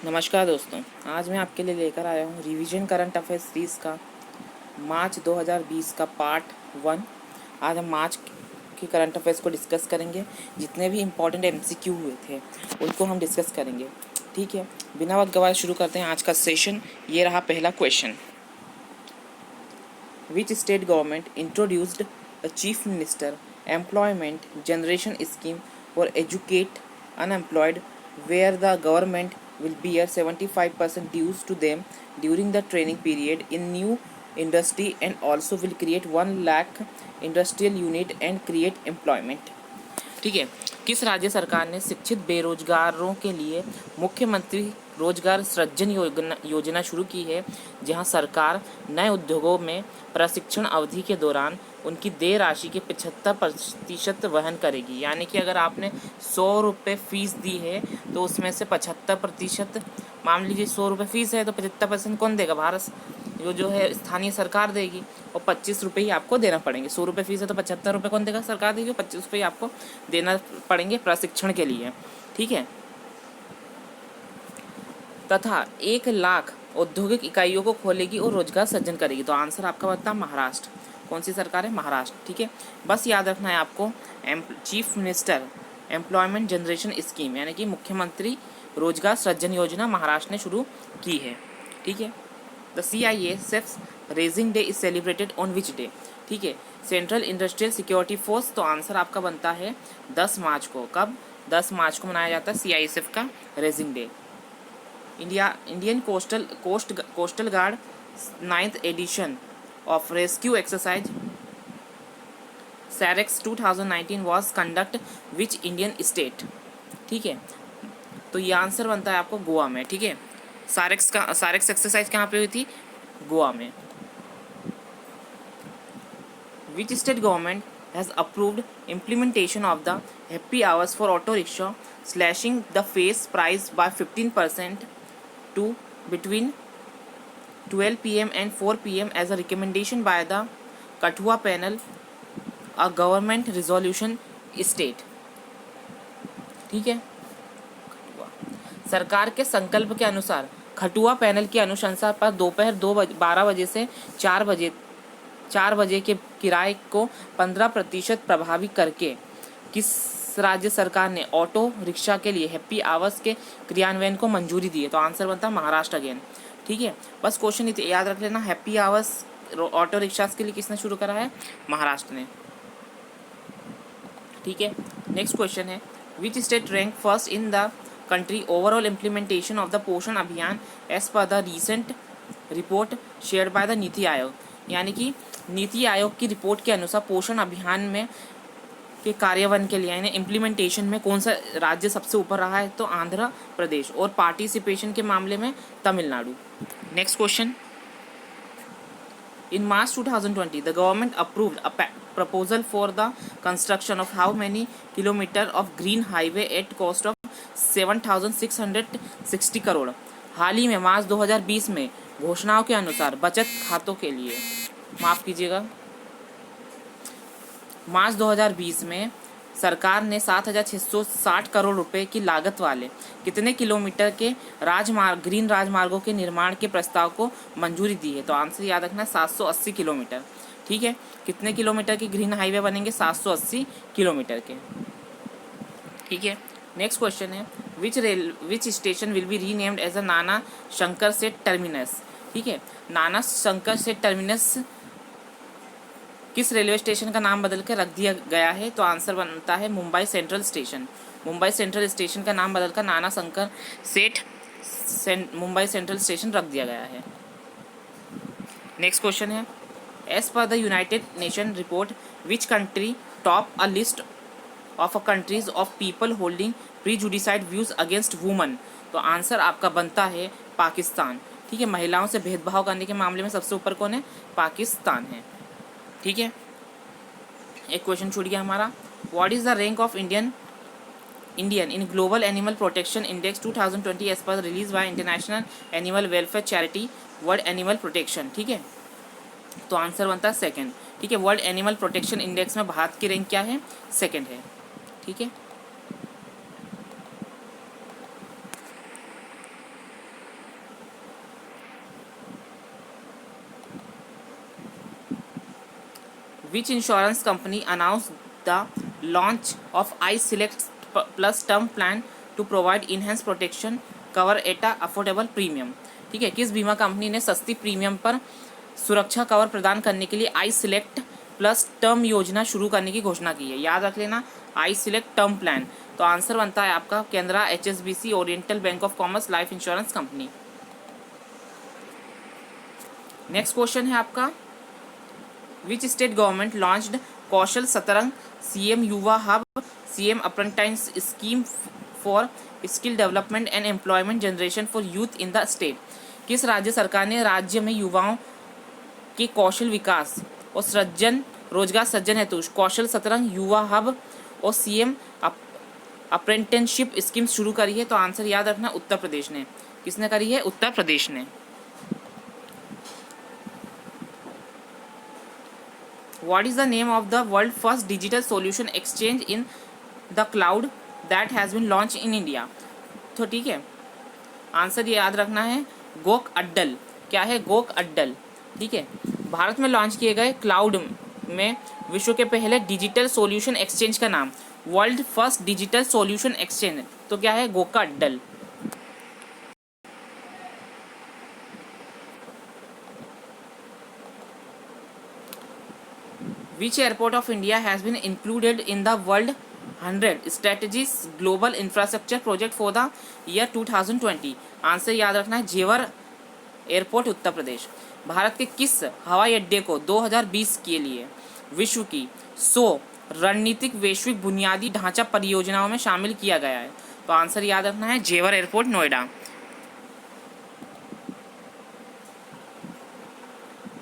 नमस्कार दोस्तों, आज मैं आपके लिए लेकर आया हूँ रिवीजन करंट अफेयर्स सीरीज़ का मार्च 2020 का पार्ट 1। आज हम मार्च के करंट अफेयर्स को डिस्कस करेंगे। जितने भी इम्पोर्टेंट एमसीक्यू हुए थे उनको हम डिस्कस करेंगे। ठीक है, बिना वक्त गवाए शुरू करते हैं आज का सेशन। ये रहा पहला question. Which state government introduced a chief minister employment generation scheme for educate unemployed where the government will bear 75% dues to them during the training period in new industry and also will create 1 lakh industrial unit and create employment। ठीक है, किस राज्य सरकार ने शिक्षित बेरोजगारों के लिए मुख्यमंत्री रोजगार सृजन योजना शुरू की है, जहां सरकार नए उद्योगों में प्रशिक्षण अवधि के दौरान उनकी देय राशि के 75% वहन करेगी। यानी कि अगर आपने 100 रुपये फीस दी है तो उसमें से 75%, मान लीजिए 100 रुपये फीस है तो 75% कौन देगा? भारत जो है स्थानीय सरकार देगी, और 25 रुपये ही आपको देना पड़ेंगे। 100 रुपये फीस है तो 75 रुपये कौन देगा? सरकार देगी, 25 रुपये आपको देना पड़ेंगे प्रशिक्षण के लिए। ठीक है, तथा 1 लाख औद्योगिक इकाइयों को खोलेगी और रोजगार सृजन करेगी। तो आंसर आपका बनता है महाराष्ट्र। कौन सी सरकार है? महाराष्ट्र। ठीक है, बस याद रखना है आपको, chief minister employment generation scheme यानी कि मुख्यमंत्री रोजगार सृजन योजना महाराष्ट्र ने शुरू की है। ठीक है, the CISF's raising day is celebrated on which day? ठीक है, सेंट्रल इंडस्ट्रियल सिक्योरिटी फोर्स। तो आंसर आपका बनता है 10 मार्च को। कब? 10 मार्च को मनाया जाता है CISF का raising day. Indian coast guard 9th edition of rescue exercise SAREX 2019 was conduct which Indian state? ठीक है, तो ये आंसर बनता है आपको गोवा में। ठीक है, सारेक्स एक्सरसाइज कहाँ पे हुई थी? गोवा में। विच state government has approved implementation of the happy hours for auto rickshaw slashing the face price by 15% to between 12 p.m. and 4 p.m. as a recommendation by the Kathua panel, a government resolution state? ठीक है, सरकार के संकल्प के अनुसार Khatua panel की अनुशंसा पर दोपहर 12 बजे से 4 बजे के किराए को 15% प्रभावी करके किस राज्य सरकार ने ऑटो रिक्शा के लिए हैप्पी आवर्स के क्रियान्वयन को मंजूरी दी है? तो आंसर बनता है महाराष्ट्र अगेन। ठीक है, बस क्वेश्चन याद रख लेना, हैप्पी आवर्स ऑटो रिक्शास के लिए किसने शुरू करा है? महाराष्ट्र ने। ठीक है, नेक्स्ट क्वेश्चन है, which state rank first in the country overall implementation of the Poshan Abhiyan as per the recent report shared by the NITI Aayog? यानी कि नीति आयोग की रिपोर्ट के अनुसार पोषण अभियान में के कार्यान्वयन के लिए यानी इम्प्लीमेंटेशन में कौन सा राज्य सबसे ऊपर रहा है? तो आंध्र प्रदेश, और पार्टिसिपेशन के मामले में Tamil Nadu. Next question, in March 2020 the government approved a proposal for the construction of how many kilometre of green highway at cost of 7,660 crore? हाल ही में मार्च 2020 में घोषणाओं के अनुसार बचत खातों के लिए, माफ़ कीजिएगा, मार्च 2020 में सरकार ने 7,660 करोड़ रुपए की लागत वाले कितने किलोमीटर के ग्रीन राजमार्गों के निर्माण के प्रस्ताव को मंजूरी दी है? तो आंसर याद रखना, 780 किलोमीटर। ठीक है, कितने किलोमीटर के ग्रीन हाईवे बनेंगे? 780 किलोमीटर के। ठीक है, नेक्स्ट क्वेश्चन है, which station will be renamed as a Nana Shankar सेठ टर्मिनस? ठीक है, नाना शंकर सेठ टर्मिनस किस रेलवे स्टेशन का नाम बदल कर रख दिया गया है? तो आंसर बनता है Mumbai central station. Mumbai central station का नाम बदलकर नाना शंकर सेठ मुंबई सेंट्रल स्टेशन रख दिया गया है। नेक्स्ट क्वेश्चन है, as per the United Nation report which country top a list of a countries of people holding prejudiced views against woman? तो आंसर आपका बनता है पाकिस्तान। ठीक है, महिलाओं से भेदभाव करने के मामले में सबसे ऊपर कौन है? पाकिस्तान है। ठीक है, एक क्वेश्चन छूट गया हमारा, what is the rank of Indian in Global Animal Protection Index 2020 as per release by International Animal Welfare Charity World Animal Protection? ठीक है, तो आंसर बनता है सेकंड। ठीक है, वर्ल्ड एनिमल प्रोटेक्शन इंडेक्स में भारत की रैंक क्या है? सेकंड है। ठीक है, Which insurance company announced the launch of iSelect Plus term plan to provide enhanced protection cover at a affordable premium? ठीक है, किस बीमा कंपनी ने सस्ती प्रीमियम पर सुरक्षा कवर प्रदान करने के लिए iSelect प्लस टर्म योजना शुरू करने की घोषणा की है? याद रख लेना, iSelect टर्म प्लान। तो आंसर बनता है आपका Canara, HSBC, Oriental Bank of Commerce, life insurance company. Next question है आपका, which state government launched Kaushal Satrang, CM Yuva hub, CM apprentice scheme for skill development and employment generation for youth in the state? किस राज्य सरकार ने राज्य में युवाओं के कौशल विकास और सृजन रोजगार सृजन हेतु कौशल सतरंग, युवा हब और सीएम अप्रेंटिसशिप स्कीम शुरू करी है? तो आंसर याद रखना, उत्तर प्रदेश ने। किसने करी है? उत्तर प्रदेश ने। What is the name of the world first digital solution exchange in the cloud that has been launched in India? तो ठीक है, आंसर ये याद रखना है, गोक अड्डल। क्या है? गोक अड्डल। ठीक है, भारत में लॉन्च किए गए क्लाउड में विश्व के पहले डिजिटल सॉल्यूशन एक्सचेंज का नाम, world first digital solution exchange, तो क्या है? गोका अड्डल। Which airport of India has been included in the World 100 Strategies Global Infrastructure Project for the year 2020? Answer याद रखना है, जेवर एयरपोर्ट, उत्तर प्रदेश। भारत के किस हवाई अड्डे को 2020 के लिए विश्व की 100 रणनीतिक वैश्विक बुनियादी ढांचा परियोजनाओं में शामिल किया गया है? तो आंसर याद रखना है, जेवर airport, Noida.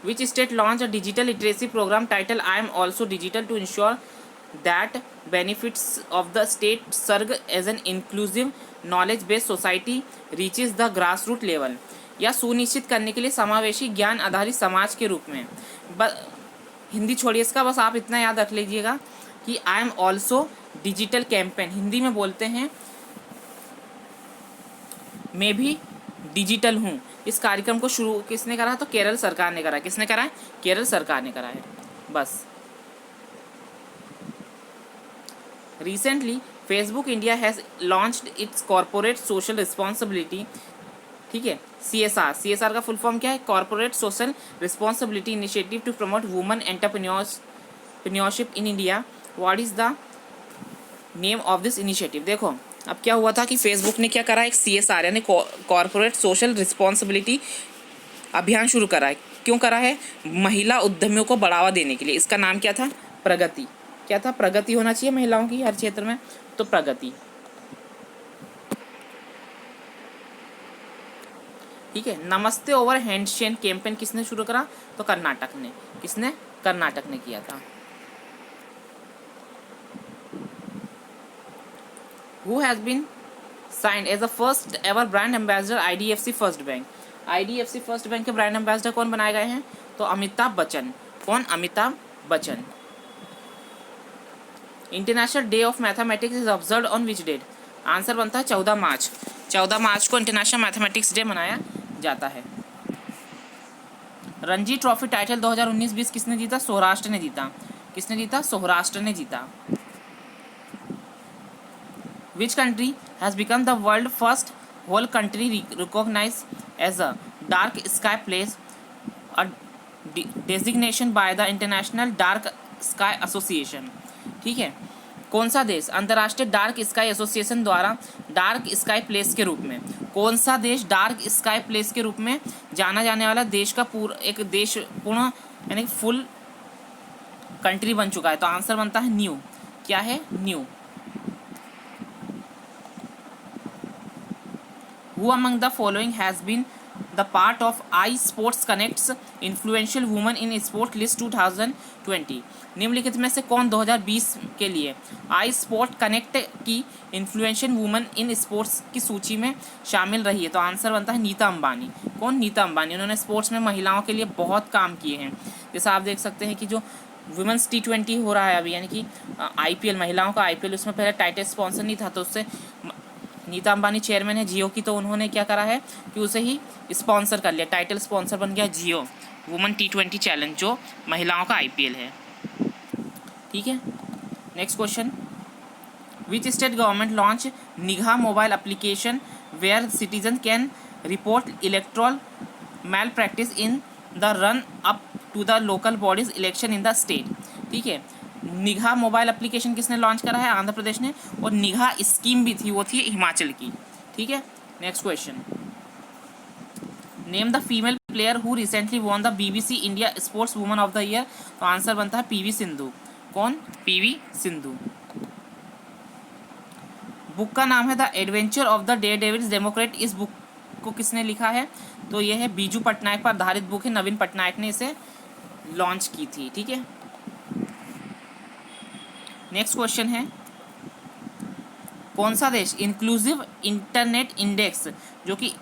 Which state launched a digital literacy program titled I am also digital to ensure that benefits of the state serve as an inclusive knowledge based society reaches the grassroots level? या सुनिश्चित करने के लिए समावेशी ज्ञान आधारित समाज के रूप में। हिंदी छोड़िए इसका, बस आप इतना याद रख लीजिएगा कि I am also digital campaign, Hindi में बोलते हैं मैं भी डिजिटल हूँ। इस कार्यक्रम को शुरू किसने करा? तो केरल सरकार ने करा। किसने करा है? केरल सरकार ने करा है। बस। Recently Facebook India has launched its corporate social responsibility, ठीक है, CSR का फुल फॉर्म क्या है? Corporate social responsibility initiative to promote women entrepreneurship in India. What is the name of this initiative? देखो अब क्या हुआ था कि फेसबुक ने क्या करा, एक CSR यानी कॉर्पोरेट सोशल रिस्पॉन्सिबिलिटी अभियान शुरू करा है। क्यों करा है? महिला उद्यमियों को बढ़ावा देने के लिए। इसका नाम क्या था? प्रगति। क्या था? प्रगति होना चाहिए महिलाओं की हर क्षेत्र में, तो प्रगति। ठीक है, नमस्ते ओवर हैंडशेक कैंपेन किसने शुरू करा? तो कर्नाटक ने। किसने? कर्नाटक ने किया था। Who has been signed as the first ever brand ambassador IDFC First Bank? IDFC First Bank के ब्रांड एम्बेसडर कौन बनाए गए हैं? तो अमिताभ बच्चन। कौन? Amitabh Bachchan. International day of Mathematics is observed on which date? Answer बनता है 14 मार्च। 14 मार्च को इंटरनेशनल मैथमेटिक्स डे मनाया जाता है। रणजी ट्रॉफी टाइटल 2019-20 किसने जीता? सौराष्ट्र ने जीता। किसने जीता? सौराष्ट्र ने जीता। Which country has become the world first whole country recognized as a dark sky place, a designation by the International Dark Sky Association? ठीक है, कौन सा देश अंतर्राष्ट्रीय डार्क स्काई एसोसिएशन द्वारा डार्क स्काई प्लेस के रूप में, कौन सा देश डार्क स्काई प्लेस के रूप में जाना जाने वाला देश का पूरा एक देश पूर्ण यानी फुल कंट्री बन चुका है? तो आंसर बनता है न्यू। क्या है? New. Who among the following has been the part of iSports Connect's influential women in sport list 2020? निम्नलिखित में से कौन 2020 के लिए iSport Connect की इन्फ्लुएंशियल वुमेन इन स्पोर्ट्स की सूची में शामिल रही है? तो आंसर बनता है नीता अंबानी। कौन? नीता अंबानी। उन्होंने स्पोर्ट्स में महिलाओं के लिए बहुत काम किए हैं। जैसा आप देख सकते हैं कि जो वुमेंस T20 हो रहा है अभी, यानी कि IPL, महिलाओं का IPL, उसमें पहले टाइटल स्पॉन्सर नहीं था, तो उससे नीता अंबानी चेयरमैन है जियो की, तो उन्होंने क्या करा है कि उसे ही स्पॉन्सर कर लिया, टाइटल स्पॉन्सर बन गया जियो वुमेन T20 चैलेंज, जो महिलाओं का IPL है। ठीक है। Next question, which state government launch Nigah mobile application where citizen can report electoral malpractice in the run up to the local bodies election in the state. ठीक है, निगाह mobile application किसने लॉन्च करा है? आंध्र प्रदेश ने। और निगाह स्कीम भी थी, वो थी हिमाचल की। ठीक है। Next question, name the female player who recently won the BBC India sports woman of the year. तो आंसर बनता है PV सिंधु। कौन? PV सिंधु। बुक का नाम है the adventure of the Daredevils Democrat. इस बुक को किसने लिखा है? तो यह है बीजू पटनायक पर आधारित बुक है। नवीन पटनायक ने इसे लॉन्च की थी। ठीक है। नेक्स्ट क्वेश्चन है, कौन सा देश इंक्लूसिव इंटरनेट इंडेक्स जो कि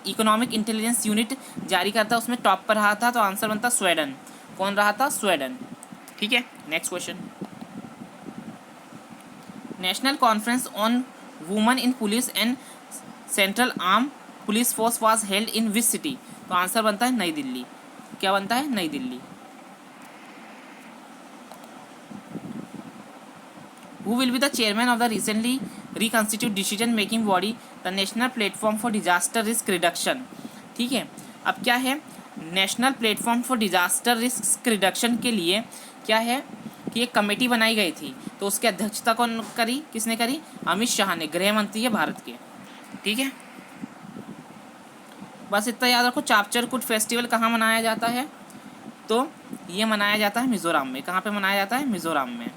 इकोनॉमिक इंटेलिजेंस यूनिट जारी करता है उसमें टॉप पर रहा था? तो आंसर बनता स्वीडन। कौन रहा था? स्वीडन। ठीक है। Next question, national conference on women in police and central arm police force was held in which city? तो आंसर बनता है नई दिल्ली। क्या बनता है? नई Delhi. Who will be the chairman of the recently reconstituted decision making body, the National Platform for Disaster Risk Reduction? ठीक है। अब क्या है? National platform for disaster risk reduction के लिए क्या है कि एक कमेटी बनाई गई थी, तो उसकी अध्यक्षता कौन करी? किसने करी? अमित शाह ने, गृह मंत्री है भारत के। ठीक है। बस इतना याद रखो। चापचर कुट फेस्टिवल कहाँ मनाया जाता है? तो ये मनाया जाता है मिजोरम में। कहाँ पे मनाया जाता है? मिजोरम में।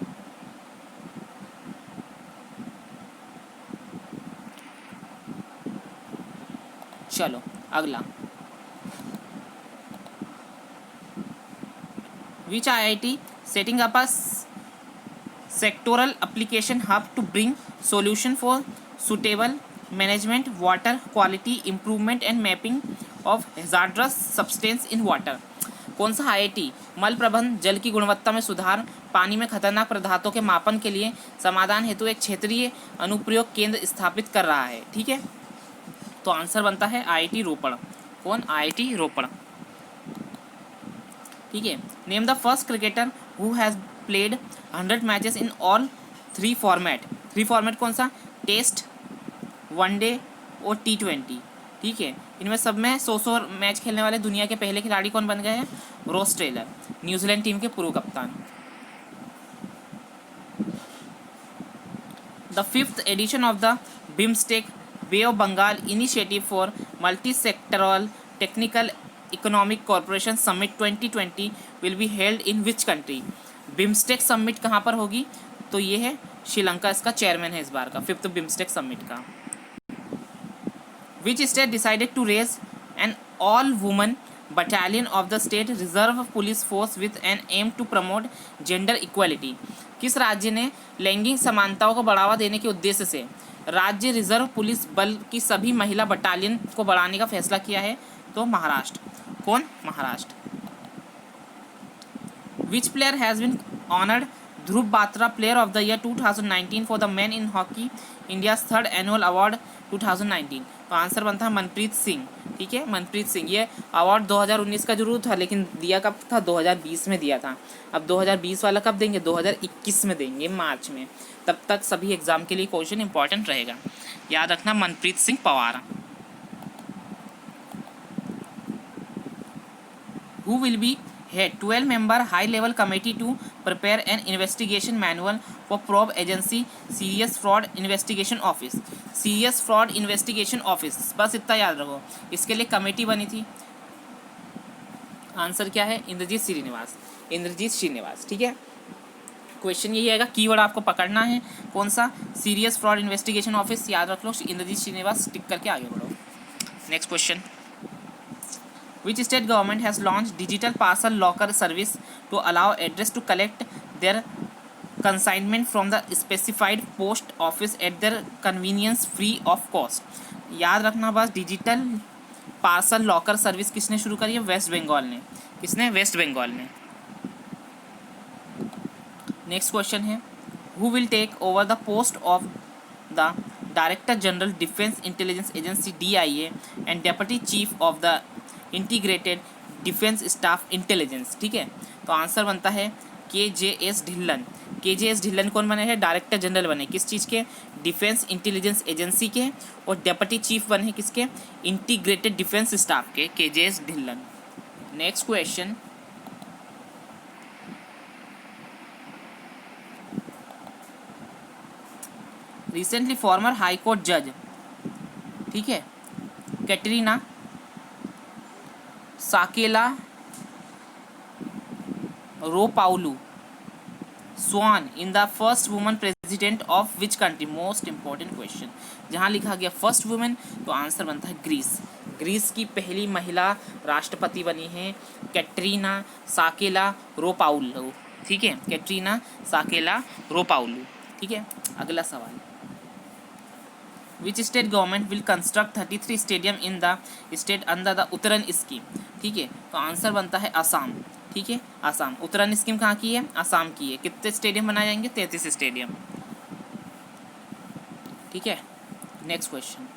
चलो अगला, विच IIT setting up a sectoral application hub to bring solution for suitable management, water quality improvement and mapping of hazardous substance in water? कौन सा IIT मल प्रबंध, जल की गुणवत्ता में सुधार, पानी में खतरनाक पदार्थों के मापन के लिए समाधान हेतु एक क्षेत्रीय अनुप्रयोग केंद्र स्थापित कर रहा है? ठीक है। तो आंसर बनता है IIT रोपड़। कौन? IIT रोपड़। ठीक है। Name the first cricketer who has played 100 matches in all 3 format. 3 format कौन सा? टेस्ट, वनडे और T20। ठीक है। इनमें सब में 100 मैच खेलने वाले दुनिया के पहले खिलाड़ी कौन बन गए हैं? रॉस टेलर, न्यूजीलैंड टीम के पूर्व कप्तान। The 5th edition of the BIMSTEC Bay of Bengal initiative for multi sectoral technical economic corporation summit 2020 will be held in which country? BIMSTEC summit कहाँ पर होगी? तो ये है श्रीलंका, इसका चेयरमैन है इस बार का 5th बिम्स्टेक समिट का। Which state decided to raise an all woman battalion of the state reserve police force with an aim to promote gender equality? किस राज्य ने लैंगिक समानताओं को बढ़ावा देने के उद्देश्य से राज्य रिजर्व पुलिस बल की सभी महिला बटालियन को बढ़ाने का फैसला किया है? तो महाराष्ट्र। कौन? Maharashtra. Which player has been honoured Dhruv Batra player of the year 2019 for the man in hockey India's 3rd annual award 2019? तो आंसर बनता है मनप्रीत सिंह। ठीक है, मनप्रीत सिंह। ये अवार्ड 2019 का जरूर था, लेकिन दिया कब था? 2020 में दिया था। अब 2020 वाला कब देंगे? 2021 में देंगे, मार्च में। तब तक सभी एग्जाम के लिए क्वेश्चन इंपॉर्टेंट रहेगा, याद रखना। Manpreet Singh Pawar. Who will be head 12-member high-level committee to prepare an investigation manual for probe agency Serious Fraud Investigation Office? Serious Fraud Investigation Office, बस इतना याद रखो। इसके लिए कमेटी बनी थी। आंसर क्या है? इंद्रजीत श्रीनिवास। इंद्रजीत श्रीनिवास। ठीक है। क्वेश्चन यही आएगा, कीवर्ड आपको पकड़ना है। कौन सा? सीरियस फ्रॉड इन्वेस्टिगेशन ऑफिस, याद रख लो। इंद्रजीत श्रीनिवास टिक करके आगे बढ़ो। Next question, Which state government has launched digital parcel locker service to allow address to collect their consignment from the specified post office at their convenience free of cost? याद रखना बस, digital parcel locker service किसने शुरू करी है? Waste Bengal ने। किसने? Waste Bengal ने। नेक्स्ट क्वेश्चन है, who will take over the post of the Director General Defense Intelligence Agency DIA and Deputy Chief of the integrated defence staff intelligence? ठीक है। तो आंसर बनता है KJS ढिल्लन। KJS ढिल्लन कौन बने हैं? डायरेक्टर जनरल बने किस चीज़ के? डिफेंस इंटेलिजेंस एजेंसी के। और डेप्यूटी चीफ बने हैं किसके? इंटीग्रेटेड डिफेंस स्टाफ के, KJS Dhillon. Next question, recently former high court जज, ठीक है, Katerina Sakellaropoulou sworn in the first woman president of which country? Most important question. जहाँ लिखा गया फर्स्ट वुमेन तो आंसर बनता है ग्रीस। ग्रीस की पहली महिला राष्ट्रपति बनी है कैटरीना साकेला रोपाउलू, ठीक है, कैटरीना साकेला रोपाउलू, ठीक है। अगला सवाल, which state government will construct 33 stadium in the state under the Uttaran scheme? ठीक है, तो आंसर बनता है असम, ठीक है, असम। उत्तरायण स्कीम कहाँ की है? असम की है। कितने स्टेडियम बनाए जाएंगे? 33 स्टेडियम, ठीक है। Next question,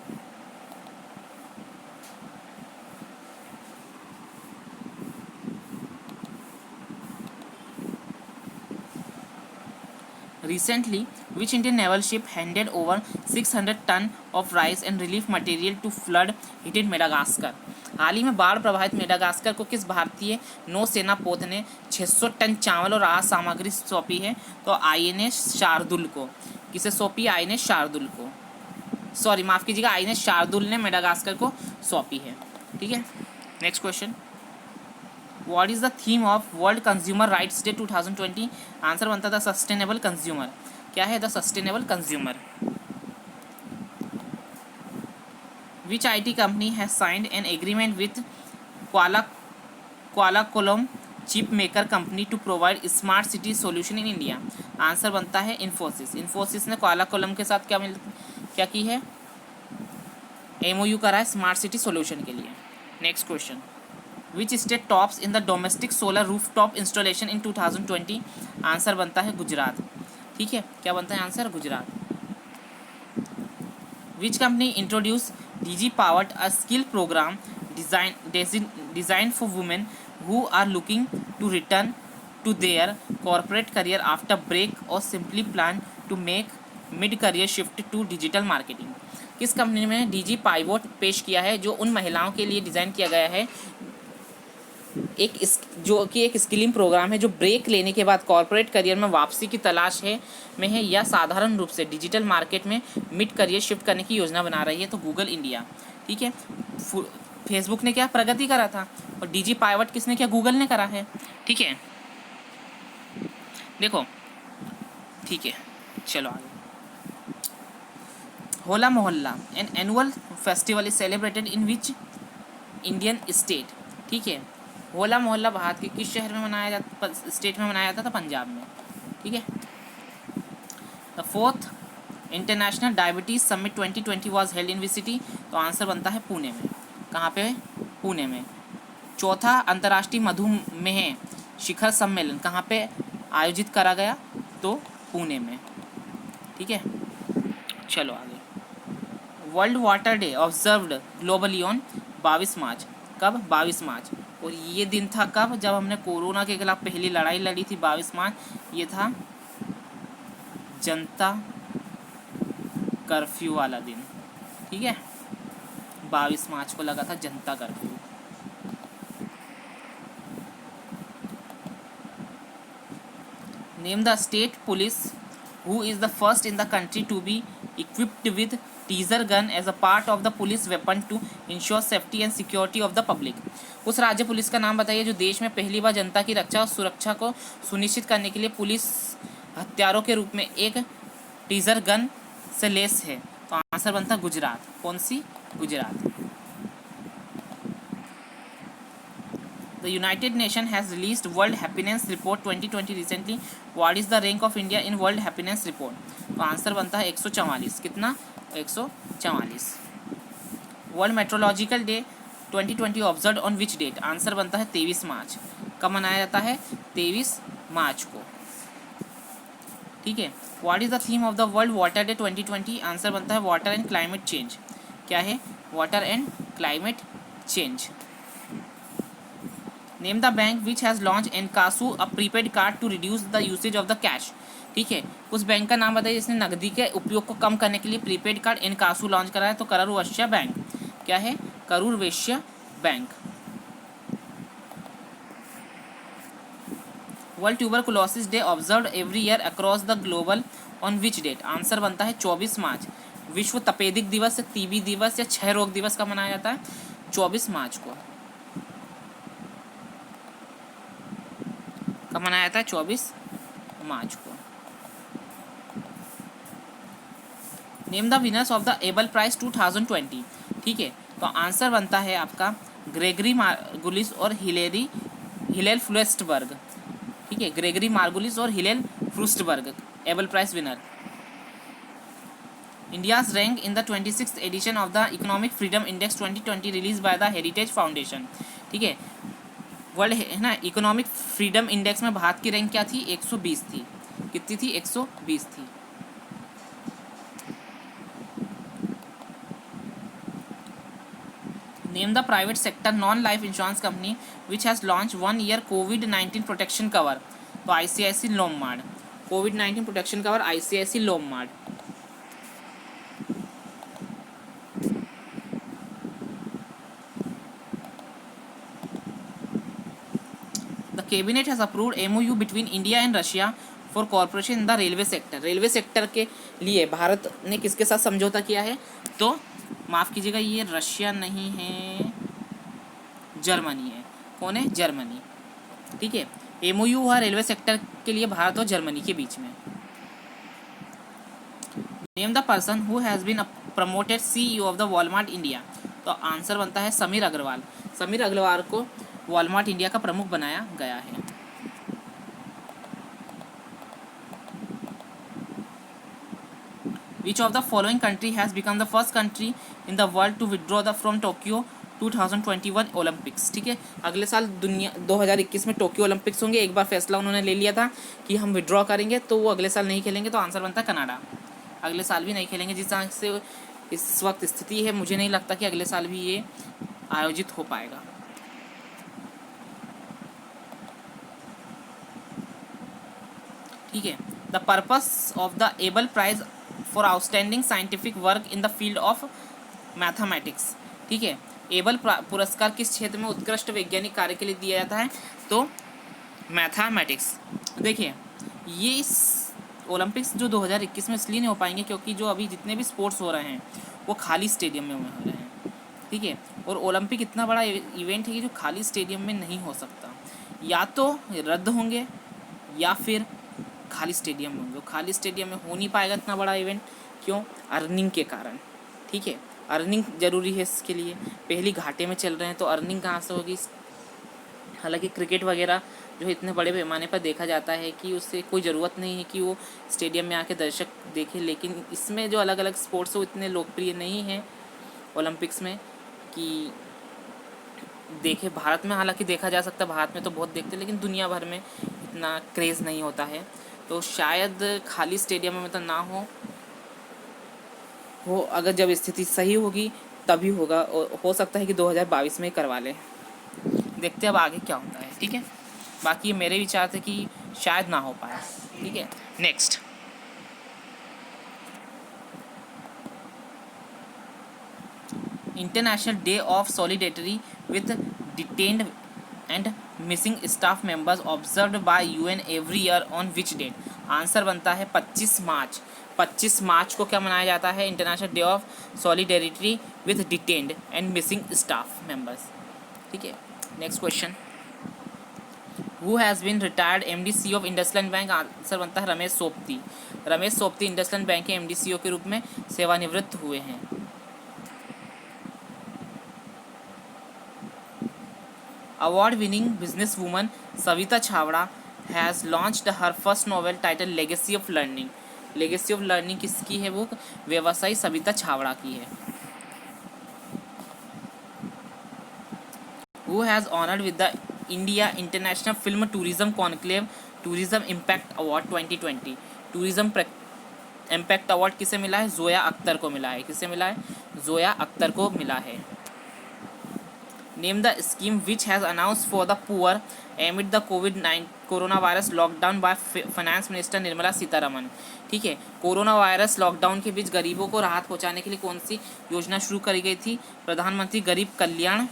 recently which Indian naval ship handed over 600 ton of rice and relief material to flood hit Madagascar? हाल ही में बाढ़ प्रभावित मेडागास्कर को किस भारतीय नौसेना पोत ने 600 टन चावल और राहत सामग्री सौंपी है? तो INS शार्दुल को। किसे सौंपी? INS शार्दुल को, सॉरी माफ कीजिएगा, INS शार्दुल ने मेडागास्कर को सौंपी है, ठीक है। Next question, what is the theme of world consumer rights day 2020? Answer बनता था सस्टेनेबल कंज्यूमर। क्या है the sustainable consumer? Which IT company has signed an agreement with Qualcomm chip maker company to provide smart city solution in India? Answer बनता है इन्फोसिस। इन्फोसिस ने क्वालाकोलम के साथ क्या की है? MOU करा है स्मार्ट सिटी सॉल्यूशन के लिए। Next question, which state tops in the domestic solar rooftop installation in 2020? Answer बनता है गुजरात, ठीक है। क्या बनता है answer? Gujarat. Which company introduce DG powered a skill program design for women who are looking to return to their corporate career after break or simply plan to make mid career shift to digital marketing? किस company में DG pivot पेश किया है जो उन महिलाओं के लिए डिज़ाइन किया गया है एक स्किलिंग प्रोग्राम है जो ब्रेक लेने के बाद कॉर्पोरेट करियर में वापसी की तलाश में है या साधारण रूप से डिजिटल मार्केट में मिड करियर शिफ्ट करने की योजना बना रही है? तो गूगल इंडिया, ठीक है। फेसबुक ने क्या? प्रगति करा था। और DG पाइवट किसने किया? गूगल ने करा है, ठीक है। देखो, ठीक है, चलो आगे। होला मोहल्ला an annual festival is celebrated in which Indian state? ठीक है, होला मोहल्ला भारत के किस शहर में मनाया जाता, स्टेट में मनाया जाता था? पंजाब में, ठीक है। The 4th international diabetes summit 2020 was held in which city? तो आंसर बनता है पुणे में। कहाँ पे? पुणे में। 4था अंतर्राष्ट्रीय मधुमेह शिखर सम्मेलन कहाँ पे आयोजित करा गया? तो पुणे में, ठीक है। चलो आगे, world water day observed globally on 22 मार्च। कब? 22 मार्च। और ये दिन था कब? जब हमने कोरोना के खिलाफ पहली लड़ाई लड़ी थी, 22 मार्च। ये था जनता कर्फ्यू वाला दिन, ठीक है। 22 मार्च को लगा था जनता curfew. Name the state police who is the first in the country to be equipped with teaser gun as a part of the police weapon to ensure safety and security of the public? उस राज्य police का नाम बताइए जो देश में पहली बार जनता की रक्षा और सुरक्षा को सुनिश्चित करने के लिए पुलिस हथियारों के रूप में एक टीजर गन से लेस है। तो आंसर बनता गुजरात। कौन सी? Gujarat. The United Nations has released World Happiness Report 2020 recently. What is the rank of India in World Happiness Report? तो आंसर बनता है 144। कितना? 144। World meteorological day 2020 observe on which date? Answer बनता है 23 मार्च। कब मनाया जाता है? 23 मार्च को, ठीक है। What is the theme of the world water day 2020? Answer बनता है वाटर एंड क्लाइमेट चेंज। क्या है? Water and climate change. Name the bank which has launch Enkasu a prepaid card to reduce the usage of the cash? ठीक है। उस bank का नाम बताइए जिसने नकदी के उपयोग को कम करने के लिए प्रीपेड कार्ड इनकासू लॉन्च करा है। तो करूर वैश्य बैंक। क्या है? Karur Vysya bank. World tuberculosis day observed every year across the global on which date? Answer बनता है 24 मार्च। विश्व तपेदिक दिवस या टीबी दिवस या क्षय रोग दिवस कब मनाया जाता है? 24 मार्च को। कब मनाया जाता है? 24 मार्च को। Name the winners of the Abel prize 2020। ठीक है, तो आंसर बनता है आपका ग्रेगरी मार्गुलिस और हिलेल फ्लुएस्टबर्ग। ठीक है, ग्रेगरी मार्गुलिस और Hillel Furstenberg Abel prize winner. India's rank in the 26th edition of the economic freedom index 2020 release by the Heritage Foundation. ठीक है, वर्ल्ड है ना, इकोनॉमिक फ्रीडम इंडेक्स में भारत की रैंक क्या थी? 120 थी। कितनी थी? 120 थी। Name the private sector non life insurance company which has launch 1 year COVID protection cover. तो ICICI Lombard. COVID protection cover ICICI Lombard. The cabinet has approved MoU between India and Russia for corporation in the railway sector. Railway sector के लिए भारत ने किसके साथ समझौता किया है? तो माफ़ कीजिएगा, ये रशिया नहीं है, जर्मनी है। कौन है? जर्मनी। ठीक है, एमओयू हुआ रेलवे सेक्टर के लिए भारत और जर्मनी के बीच में। Name the person who has been promoted CEO of the Walmart India. तो आंसर बनता है समीर अग्रवाल। समीर अग्रवाल को वॉलमार्ट इंडिया का प्रमुख बनाया गया है। Which of the following country has become the first country in the world to withdraw from Tokyo 2021 Olympics? ठीक है, अगले साल दुनिया 2021 में टोक्यो ओलंपिक्स होंगे। एक बार फैसला उन्होंने ले लिया था कि हम विड्रॉ करेंगे, तो वो अगले साल नहीं खेलेंगे। तो आंसर बनता है कनाडा। अगले साल भी नहीं खेलेंगे। जिस तरह से इस वक्त स्थिति है, मुझे नहीं लगता कि अगले साल भी ये आयोजित हो पाएगा। ठीक है, the purpose of the Abel prize for outstanding scientific work in the field of mathematics. ठीक है, एबल पुरस्कार किस क्षेत्र में उत्कृष्ट वैज्ञानिक कार्य के लिए दिया जाता है? तो मैथमेटिक्स। देखिए, ये इस ओलंपिक्स जो 2021 में इसलिए नहीं हो पाएंगे क्योंकि जो अभी जितने भी स्पोर्ट्स हो रहे हैं वो खाली स्टेडियम में हो रहे हैं। ठीक है, और ओलंपिक इतना बड़ा इवेंट है कि जो खाली स्टेडियम में नहीं हो सकता। या तो रद्द होंगे या फिर खाली स्टेडियम में होंगे। खाली स्टेडियम में हो नहीं पाएगा इतना बड़ा इवेंट। क्यों? अर्निंग के कारण। ठीक है, अर्निंग ज़रूरी है इसके लिए। पहली घाटे में चल रहे हैं तो अर्निंग कहाँ से होगी? हालांकि क्रिकेट वगैरह जो इतने बड़े पैमाने पर देखा जाता है कि उससे कोई ज़रूरत नहीं है कि वो स्टेडियम में आके दर्शक देखें, लेकिन इसमें जो अलग अलग स्पोर्ट्स वो इतने लोकप्रिय नहीं हैं ओलंपिक्स में कि देखे। भारत में हालांकि देखा जा सकता है, भारत में तो बहुत देखते हैं, लेकिन दुनिया भर में इतना क्रेज़ नहीं होता है। तो शायद खाली स्टेडियम में तो ना हो अगर जब स्थिति सही होगी तभी होगा। हो सकता है कि 2022 में ही करवा लें। देखते हैं अब आगे क्या होता है। ठीक है, बाकी मेरे विचार थे कि शायद ना हो पाए। ठीक है, next. International day of solidarity with detained and missing staff members observed by UN every year on which date? Answer बनता है 25 मार्च। 25 मार्च को क्या मनाया जाता है? International day of solidarity with detained and missing staff members. ठीक है, next question. Who has been retired MD of IndusInd bank? Answer बनता है रमेश सोपती। रमेश सोपती इंडसलैंड बैंक के एमडी के रूप में सेवानिवृत्त हुए हैं। Award winning business woman Savita छावड़ा has launched her first novel title legacy of learning. Legacy of learning किसकी है बुक? व्यवसायी सविता छावड़ा की है। Who has honoured with the India international film tourism conclave tourism impact award 2020? Tourism impact award किसे मिला है? जोया अख्तर को मिला है। किसे मिला है? जोया अख्तर को मिला है। Name the scheme which has announce for the poor एमिड the corona virus lockdown by finance minister Nirmala Sitharaman. ठीक है, कोरोना वायरस लॉकडाउन के बीच गरीबों को राहत पहुंचाने के लिए कौन सी योजना शुरू करी गई थी? प्रधानमंत्री गरीब कल्याण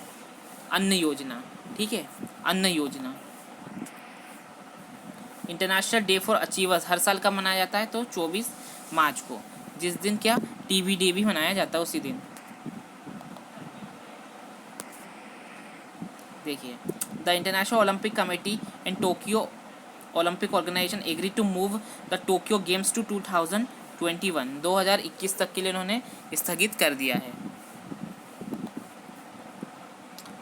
अन्न योजना। ठीक है, अन्न योजना। इंटरनेशनल डे फॉर अचीवर्स हर साल कब मनाया जाता है? तो 24 मार्च को, जिस दिन क्या टीबी डे भी मनाया जाता है उसी दिन। देखिए, the international olympic committee and Tokyo olympic organization agree to move the Tokyo games to 2021 2021 तक के लिए उन्होंने स्थगित कर दिया है।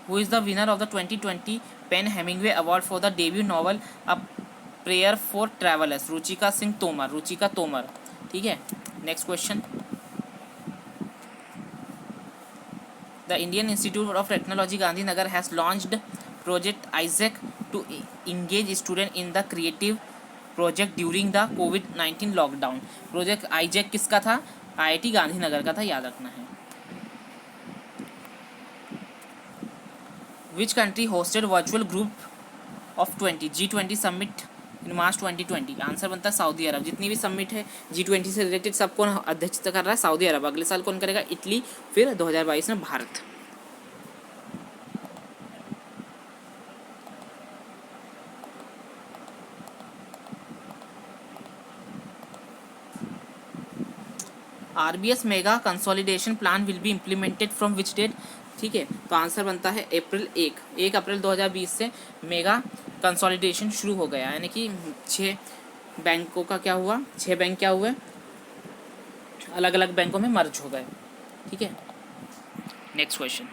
Who is the winner of the 2020 PEN Hemingway award for the debut novel a prayer for travellers? Ruchika Singh Tomar, Ruchika Tomar. ठीक है, next question. The Indian institute of technology Gandhinagar has launched project Isaac to engage student in the creative project during the कोविड-19 lockdown. Project Isaac किसका था? IIT Gandhinagar का था, याद रखना है। Which country hosted virtual group of 20 G20 summit in March 2020? Answer बनता है सऊदी अरब। जितनी भी समिट है G20 से रिलेटेड सब कौन अध्यक्षता कर रहा है? सऊदी अरब। अगले साल कौन करेगा? इटली। फिर 2022 में Bharat. RBS mega consolidation plan will be implemented from which date? ठीक है, तो आंसर बनता है एक अप्रैल 2020 से मेगा कंसोलिडेशन शुरू हो गया, यानी कि 6 बैंकों का क्या हुआ? 6 बैंक क्या हुए? अलग अलग बैंकों में मर्ज हो गए। ठीक है, next question.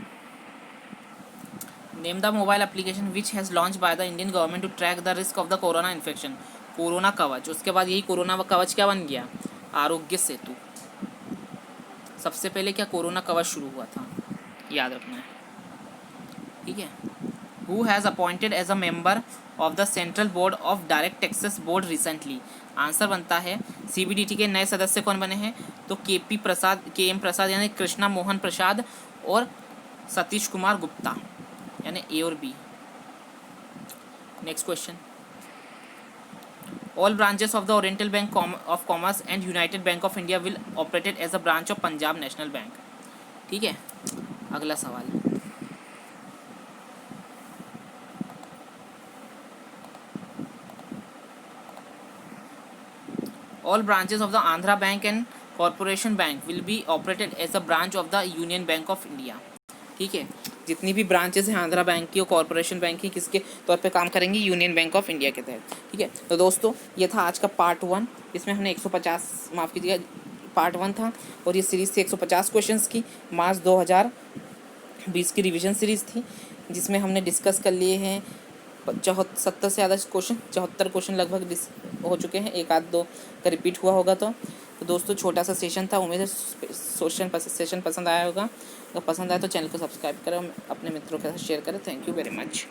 Name the mobile application which has launch by the Indian government to track the risk of the corona infection? Corona Kavach. उसके बाद यही कोरोना कवच क्या बन गया? आरोग्य सेतु। सबसे पहले क्या कोरोना कवच शुरू हुआ था, याद रखना है। ठीक है, who has appointed as a member of the central board of direct taxes board recently? Answer बनता है CBDT के नए सदस्य कौन बने हैं? तो KM प्रसाद यानी कृष्णा मोहन प्रसाद और सतीश कुमार गुप्ता, यानी A और B। Next question. All branches of the Oriental Bank of Commerce and United Bank of India will operated as a branch of Punjab National Bank। ठीक है, अगला सवाल। All branches of the Andhra Bank and Corporation Bank will be operated as a branch of the Union Bank of India। ठीक है, जितनी भी branches हैं Andhra bank की और कॉरपोरेशन बैंक की किसके तौर पे काम करेंगी? यूनियन बैंक ऑफ इंडिया के तहत। ठीक है, तो दोस्तों ये था आज का पार्ट 1। इसमें हमने 150 माफ़ कीजिएगा, पार्ट 1 था और ये सीरीज़ थी 150 क्वेश्चंस की। मार्च 2020 की रिवीजन सीरीज़ थी, जिसमें हमने डिस्कस कर लिए हैं 70 से ज़्यादा क्वेश्चन, 74 क्वेश्चन लगभग हो चुके हैं। एक आध दो का रिपीट हुआ होगा। तो दोस्तों छोटा सा सेशन था, उम्मीद है सेशन पसंद आया होगा। अगर पसंद आया तो चैनल को सब्सक्राइब करें, अपने मित्रों के साथ शेयर करें। Thank you very much.